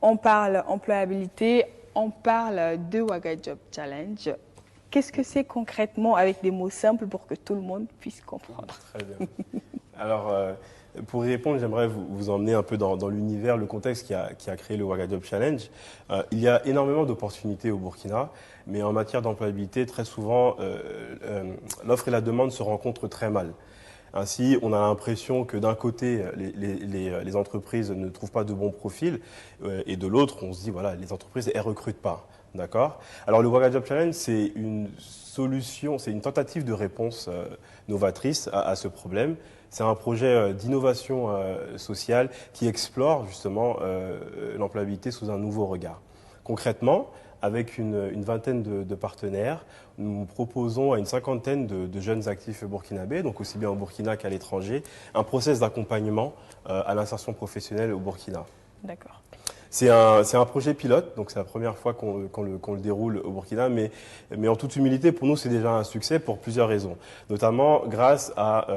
on parle employabilité, on parle de Waga Job Challenge. Qu'est-ce que c'est concrètement avec des mots simples pour que tout le monde puisse comprendre? Très bien. Alors, pour y répondre, j'aimerais vous emmener un peu dans l'univers, le contexte qui a créé le Waga Job Challenge. Il y a énormément d'opportunités au Burkina, mais en matière d'employabilité, très souvent, l'offre et la demande se rencontrent très mal. Ainsi, on a l'impression que d'un côté, les entreprises ne trouvent pas de bons profils, et de l'autre, on se dit, voilà, les entreprises, elles ne recrutent pas. D'accord? Alors, le Waga Job Challenge, c'est une solution, c'est une tentative de réponse novatrice à ce problème. C'est un projet d'innovation sociale qui explore justement l'employabilité sous un nouveau regard. Concrètement, avec une vingtaine de partenaires, nous proposons à une cinquantaine de jeunes actifs burkinabés, donc aussi bien au Burkina qu'à l'étranger, un process d'accompagnement à l'insertion professionnelle au Burkina. D'accord. C'est un projet pilote, donc c'est la première fois qu'on le déroule au Burkina, mais en toute humilité, pour nous, c'est déjà un succès pour plusieurs raisons. Notamment grâce à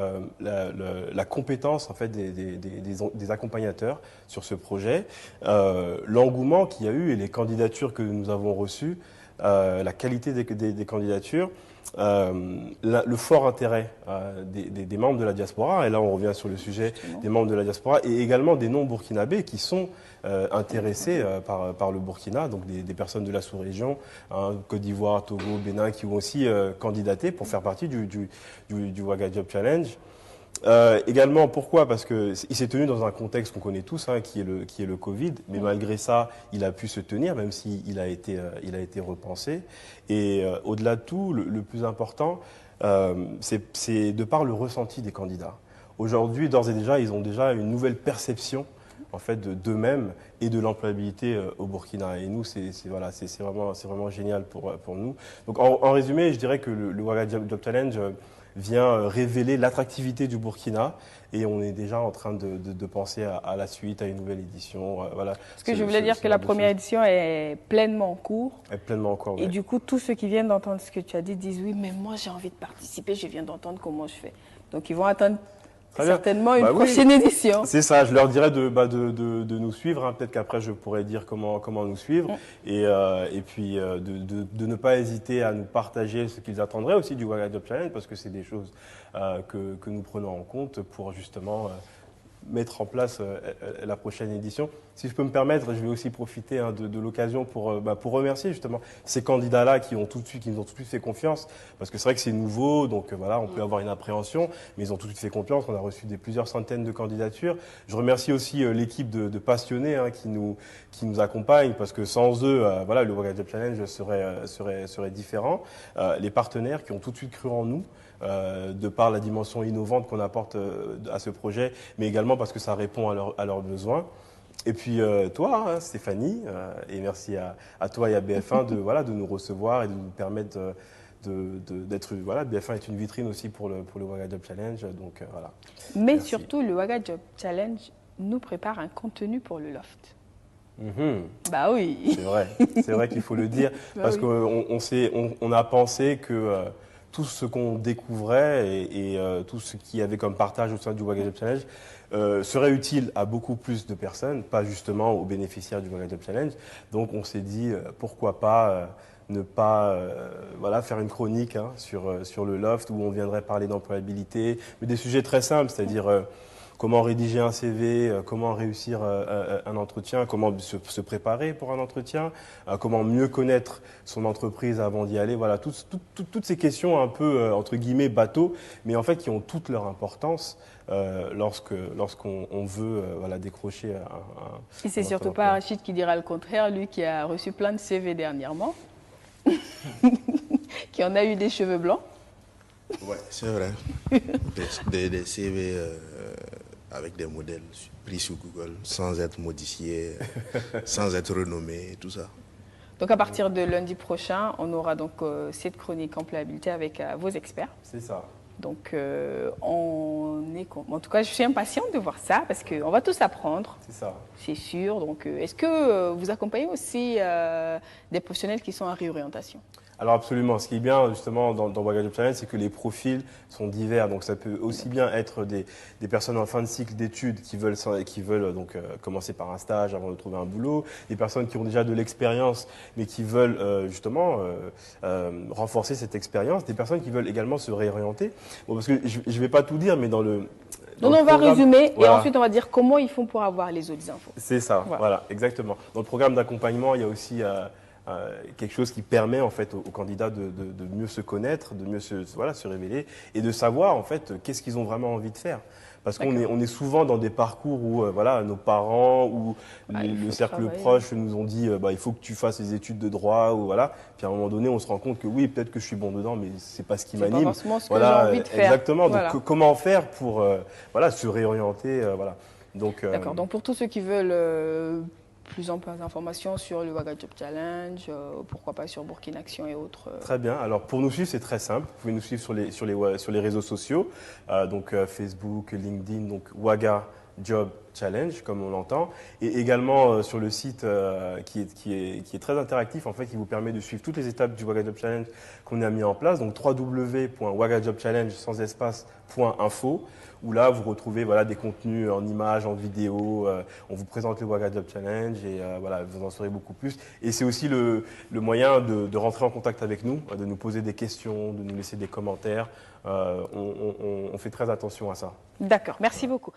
la compétence en fait, des accompagnateurs sur ce projet, l'engouement qu'il y a eu et les candidatures que nous avons reçues, la qualité des candidatures, le fort intérêt des membres de la diaspora, et là on revient sur le sujet des membres de la diaspora, et également des non-burkinabés qui sont intéressés par le Burkina, donc des personnes de la sous-région, hein, Côte d'Ivoire, Togo, Bénin, qui ont aussi candidaté pour faire partie du Waga Job Challenge. Également, pourquoi? Parce qu'il s'est tenu dans un contexte qu'on connaît tous, hein, qui est le Covid, mais malgré ça, il a pu se tenir, même s'il a été repensé. Et au-delà de tout, le plus important, c'est de par le ressenti des candidats. Aujourd'hui, d'ores et déjà, ils ont déjà une nouvelle perception en fait, d'eux-mêmes et de l'employabilité au Burkina. Et nous, c'est vraiment génial pour nous. Donc, en résumé, je dirais que le Waga Job Challenge vient révéler l'attractivité du Burkina, et on est déjà en train de penser à la suite, à une nouvelle édition. Voilà. Parce que je voulais dire que la première édition est pleinement en cours. Est pleinement en cours, ouais. Et du coup, tous ceux qui viennent d'entendre ce que tu as dit disent oui, mais moi j'ai envie de participer, je viens d'entendre comment je fais. Donc ils vont attendre certainement une prochaine édition. C'est ça, je leur dirais de nous suivre, hein. Peut-être qu'après je pourrais dire comment nous suivre, et puis de ne pas hésiter à nous partager ce qu'ils attendraient aussi du Waga Job Challenge, parce que c'est des choses que nous prenons en compte pour justement mettre en place la prochaine édition. Si je peux me permettre, je vais aussi profiter de l'occasion pour remercier justement ces candidats-là qui nous ont tout de suite fait confiance, parce que c'est vrai que c'est nouveau, donc voilà, on peut avoir une appréhension, mais ils ont tout de suite fait confiance. On a reçu plusieurs centaines de candidatures. Je remercie aussi l'équipe de passionnés, hein, qui nous accompagnent, parce que sans eux, voilà, le Waga Job Challenge serait différent. Les partenaires qui ont tout de suite cru en nous, de par la dimension innovante qu'on apporte à ce projet, mais également parce que ça répond à leurs besoins. Et puis toi, hein, Stéphanie, et merci à toi et à BF1 de nous recevoir et de nous permettre d'être... Voilà, BF1 est une vitrine aussi pour le Waga Job Challenge, donc voilà. Mais merci. Surtout, le Waga Job Challenge nous prépare un contenu pour le Loft. Bah oui. C'est vrai qu'il faut le dire, parce qu'on a pensé que tout ce qu'on découvrait et tout ce qu'il y avait comme partage au sein du Waga Job Challenge serait utile à beaucoup plus de personnes, pas justement aux bénéficiaires du Waga Job Challenge. Donc on s'est dit pourquoi pas ne pas faire une chronique, hein, sur le Loft, où on viendrait parler d'employabilité, mais des sujets très simples, c'est-à-dire comment rédiger un CV, comment réussir un entretien, comment se préparer pour un entretien, comment mieux connaître son entreprise avant d'y aller. Voilà, toutes ces questions un peu, entre guillemets, bateau, mais en fait qui ont toute leur importance lorsqu'on veut décrocher un... Et c'est surtout pas Rachid qui dira le contraire, lui qui a reçu plein de CV dernièrement, qui en a eu des cheveux blancs. Ouais, c'est vrai. Des CV... avec des modèles pris sur Google, sans être modifiés, sans être renommés, tout ça. Donc à partir de lundi prochain, on aura donc cette chronique employabilité avec vos experts. C'est ça. Donc, en tout cas, je suis impatiente de voir ça parce qu'on va tous apprendre, C'est ça. c'est sûr. Donc, est-ce que vous accompagnez aussi des professionnels qui sont en réorientation? Alors absolument, ce qui est bien justement dans Waga Job Challenge, c'est que les profils sont divers. Donc ça peut aussi bien être des personnes en fin de cycle d'études qui veulent donc commencer par un stage avant de trouver un boulot, des personnes qui ont déjà de l'expérience mais qui veulent renforcer cette expérience, des personnes qui veulent également se réorienter. Bon, parce que je ne vais pas tout dire, mais dans le Donc, on va résumer voilà. et ensuite on va dire comment ils font pour avoir les autres infos. C'est ça, voilà, exactement. Dans le programme d'accompagnement, il y a aussi quelque chose qui permet en fait aux candidats de mieux se connaître, de mieux se révéler et de savoir en fait qu'est-ce qu'ils ont vraiment envie de faire. Parce qu'on est souvent dans des parcours où nos parents ou le cercle proche nous ont dit il faut que tu fasses les études de droit ou voilà. Puis à un moment donné, on se rend compte que oui, peut-être que je suis bon dedans, mais c'est pas ce qui m'anime. C'est pas forcément ce que j'ai envie de faire. Exactement. Voilà. Donc comment faire pour se réorienter voilà. Donc d'accord. Donc pour tous ceux qui veulent plus d'informations sur le Waga Job Challenge, pourquoi pas sur Burkina Action et autres. Très bien. Alors pour nous suivre, c'est très simple. Vous pouvez nous suivre sur les réseaux sociaux, donc Facebook, LinkedIn, donc Waga Job Challenge comme on l'entend, et également sur le site qui est très interactif en fait, qui vous permet de suivre toutes les étapes du Waga Job Challenge qu'on a mis en place. Donc www.wagajobchallenge sans espace.info. Où là, vous retrouvez des contenus en images, en vidéo. On vous présente le Waga Job Challenge et vous en saurez beaucoup plus. Et c'est aussi le moyen de rentrer en contact avec nous, de nous poser des questions, de nous laisser des commentaires. On fait très attention à ça. D'accord, merci beaucoup.